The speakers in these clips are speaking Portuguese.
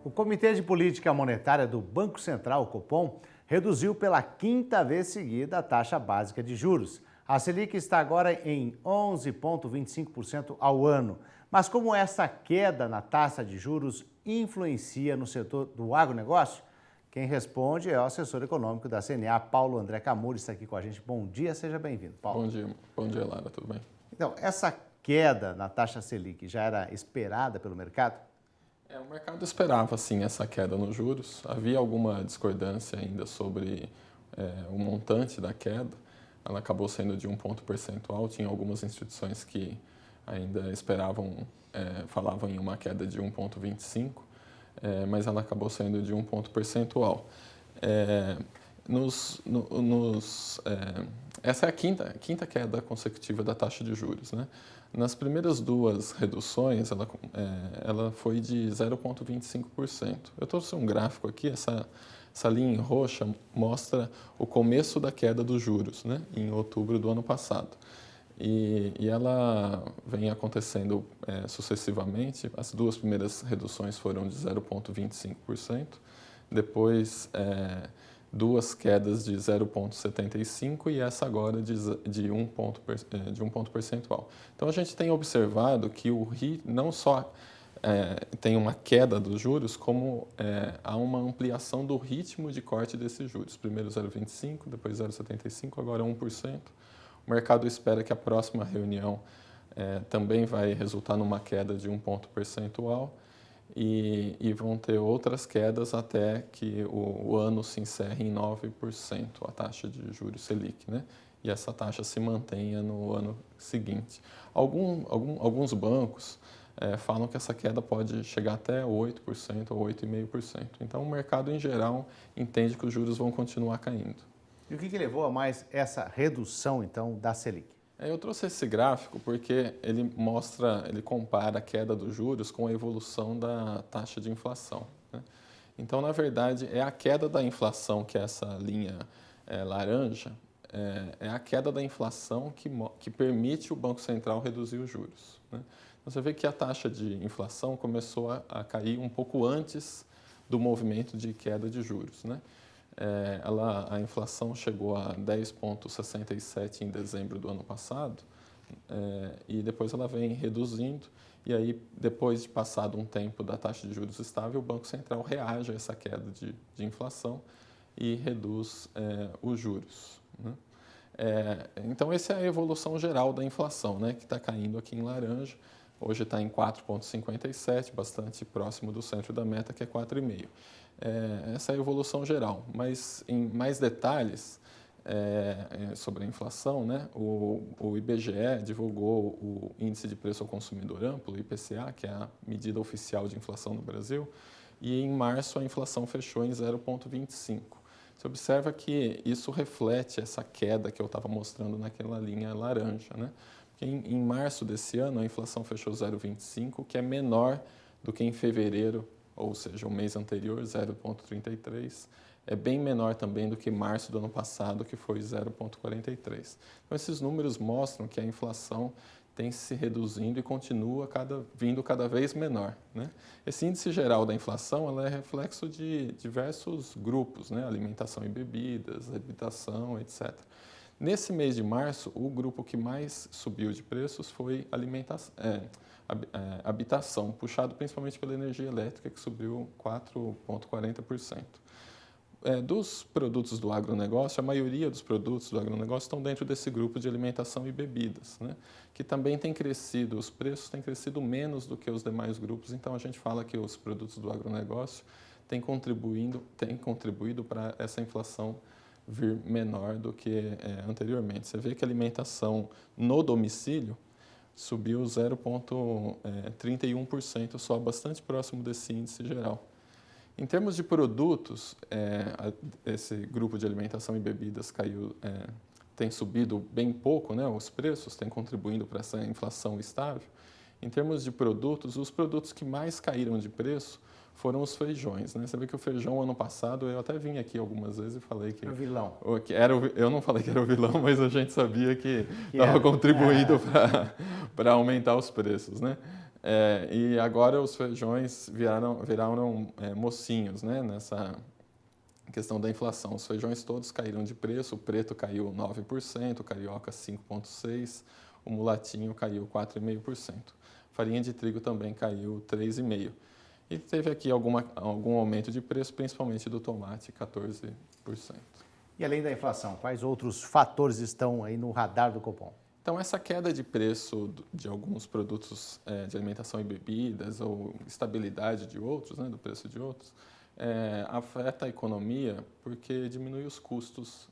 O Comitê de Política Monetária do Banco Central, o Copom, reduziu pela quinta vez seguida a taxa básica de juros. A Selic está agora em 11,25% ao ano. Mas como essa queda na taxa de juros influencia no setor do agronegócio? Quem responde é o assessor econômico da CNA, Paulo André Camuri, está aqui com a gente. Bom dia, seja bem-vindo, Paulo. Bom dia, Lara, tudo bem? Então, essa queda na taxa Selic já era esperada pelo mercado? O mercado esperava, sim, essa queda nos juros. Havia alguma discordância ainda sobre o montante da queda. Ela acabou sendo de 1 ponto percentual. Tinha algumas instituições que ainda esperavam, falavam em uma queda de 1,25, mas ela acabou sendo de 1 ponto percentual. Essa é a quinta queda consecutiva da taxa de juros, né? Nas primeiras duas reduções, ela foi de 0,25%. Eu trouxe um gráfico aqui, essa linha em roxa mostra o começo da queda dos juros, né? Em outubro do ano passado. E ela vem acontecendo sucessivamente. As duas primeiras reduções foram de 0,25%, depois duas quedas de 0,75% e essa agora de 1 ponto percentual. Então, a gente tem observado que não só tem uma queda dos juros, como há uma ampliação do ritmo de corte desses juros. Primeiro 0,25%, depois 0,75%, agora 1%. O mercado espera que a próxima reunião também vai resultar numa queda de 1 ponto percentual. E vão ter outras quedas até que o ano se encerre em 9%, a taxa de juros Selic, né? E essa taxa se mantenha no ano seguinte. Alguns bancos falam que essa queda pode chegar até 8% ou 8,5%. Então, o mercado, em geral, entende que os juros vão continuar caindo. E o que levou a mais essa redução, então, da Selic? Eu trouxe esse gráfico porque ele compara a queda dos juros com a evolução da taxa de inflação, né? Então, na verdade, é a queda da inflação, que é essa linha laranja, é a queda da inflação que permite o Banco Central reduzir os juros, né? Você vê que a taxa de inflação começou a cair um pouco antes do movimento de queda de juros, né? A inflação chegou a 10,67 em dezembro do ano passado, e depois ela vem reduzindo, e aí depois de passado um tempo da taxa de juros estável, o Banco Central reage a essa queda de inflação e reduz os juros, né? Então, essa é a evolução geral da inflação, né, que está caindo aqui em laranja. Hoje está em 4,57, bastante próximo do centro da meta, que é 4,5. Essa é a evolução geral, mas em mais detalhes sobre a inflação, né, o IBGE divulgou o Índice de Preço ao Consumidor Amplo, o IPCA, que é a medida oficial de inflação no Brasil, e em março a inflação fechou em 0,25. Você observa que isso reflete essa queda que eu estava mostrando naquela linha laranja, né? Porque em março desse ano a inflação fechou 0,25, que é menor do que em fevereiro, ou seja, o mês anterior, 0,33, é bem menor também do que março do ano passado, que foi 0,43. Então, esses números mostram que a inflação tem se reduzindo e continua vindo cada vez menor, né? Esse índice geral da inflação ela é reflexo de diversos grupos, né? Alimentação e bebidas, habitação, etc. Nesse mês de março, o grupo que mais subiu de preços foi habitação, puxado principalmente pela energia elétrica, que subiu 4,40%. Dos produtos do agronegócio, a maioria dos produtos do agronegócio estão dentro desse grupo de alimentação e bebidas, né? Que também tem crescido, os preços têm crescido menos do que os demais grupos, então a gente fala que os produtos do agronegócio têm contribuído para essa inflação vir menor do que anteriormente. Você vê que a alimentação no domicílio subiu 0,31%, só bastante próximo desse índice geral. Em termos de produtos, esse grupo de alimentação e bebidas tem subido bem pouco, né? Os preços têm contribuindo para essa inflação estável. Em termos de produtos, os produtos que mais caíram de preço foram os feijões, né? Você vê que o feijão, ano passado, eu até vim aqui algumas vezes e falei que... O vilão. Eu não falei que era o vilão, mas a gente sabia que estava contribuindo para aumentar os preços, né? E agora os feijões viraram mocinhos, né, nessa questão da inflação. Os feijões todos caíram de preço, o preto caiu 9%, o carioca 5,6%, o mulatinho caiu 4,5%. Farinha de trigo também caiu 3,5%. E teve aqui algum aumento de preço, principalmente do tomate, 14%. E além da inflação, quais outros fatores estão aí no radar do Copom? Então, essa queda de preço de alguns produtos de alimentação e bebidas, ou estabilidade de outros, né, do preço de outros, afeta a economia porque diminui os custos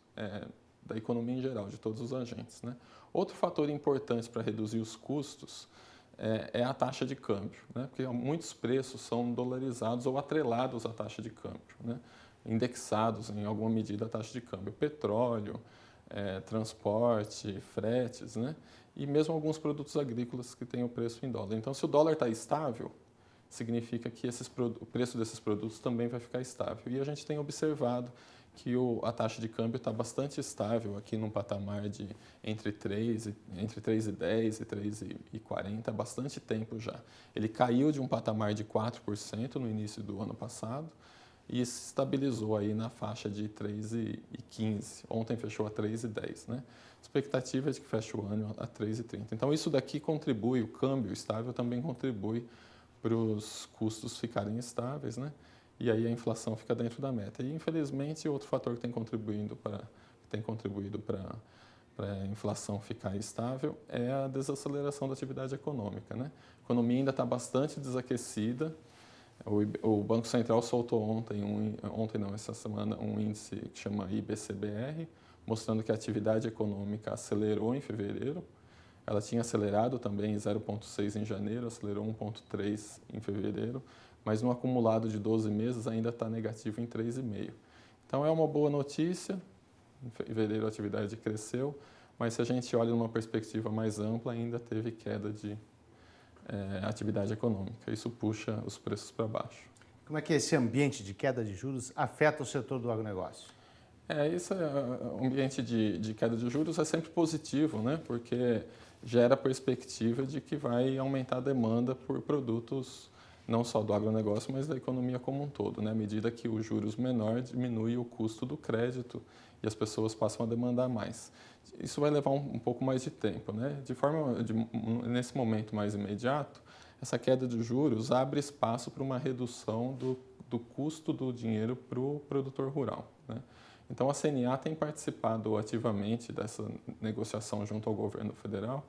da economia em geral, de todos os agentes, né? Outro fator importante para reduzir os custos é a taxa de câmbio, né? Porque muitos preços são dolarizados ou atrelados à taxa de câmbio, né? Indexados em alguma medida à taxa de câmbio. Petróleo, transporte, fretes, né? E mesmo alguns produtos agrícolas que têm o preço em dólar. Então, se o dólar está estável, significa que o preço desses produtos também vai ficar estável. E a gente tem observado que a taxa de câmbio está bastante estável aqui num patamar de entre 3,10 e 3,40 há bastante tempo já. Ele caiu de um patamar de 4% no início do ano passado e se estabilizou aí na faixa de 3,15. Ontem fechou a 3,10, né? A expectativa é de que feche o ano a 3,30. Então isso daqui contribui, o câmbio estável também contribui para os custos ficarem estáveis, né? E aí a inflação fica dentro da meta. E, infelizmente, outro fator que tem contribuído para a inflação ficar estável é a desaceleração da atividade econômica, né? A economia ainda está bastante desaquecida. O Banco Central soltou essa semana, um índice que chama IBCBR, mostrando que a atividade econômica acelerou em fevereiro. Ela tinha acelerado também em 0,6 em janeiro, acelerou 1,3 em fevereiro, mas no acumulado de 12 meses ainda está negativo em 3,5. Então é uma boa notícia, em fevereiro a atividade cresceu, mas se a gente olha numa perspectiva mais ampla, ainda teve queda de atividade econômica. Isso puxa os preços para baixo. Como é que esse ambiente de queda de juros afeta o setor do agronegócio? O ambiente de queda de juros é sempre positivo, né? Porque gera a perspectiva de que vai aumentar a demanda por produtos não só do agronegócio, mas da economia como um todo, né? À medida que os juros menor diminui o custo do crédito e as pessoas passam a demandar mais. Isso vai levar um pouco mais de tempo, né? Nesse momento mais imediato, essa queda de juros abre espaço para uma redução do custo do dinheiro para o produtor rural, né? Então, a CNA tem participado ativamente dessa negociação junto ao governo federal,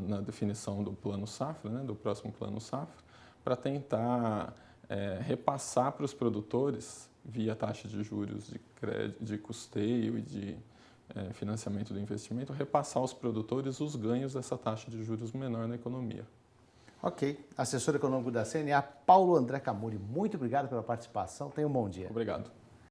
na definição do Plano Safra, né, do próximo Plano Safra, para tentar repassar para os produtores, via taxa de juros de custeio e de financiamento do investimento, repassar aos produtores os ganhos dessa taxa de juros menor na economia. Ok. Assessor econômico da CNA, Paulo André Camuri, muito obrigado pela participação. Tenha um bom dia. Obrigado.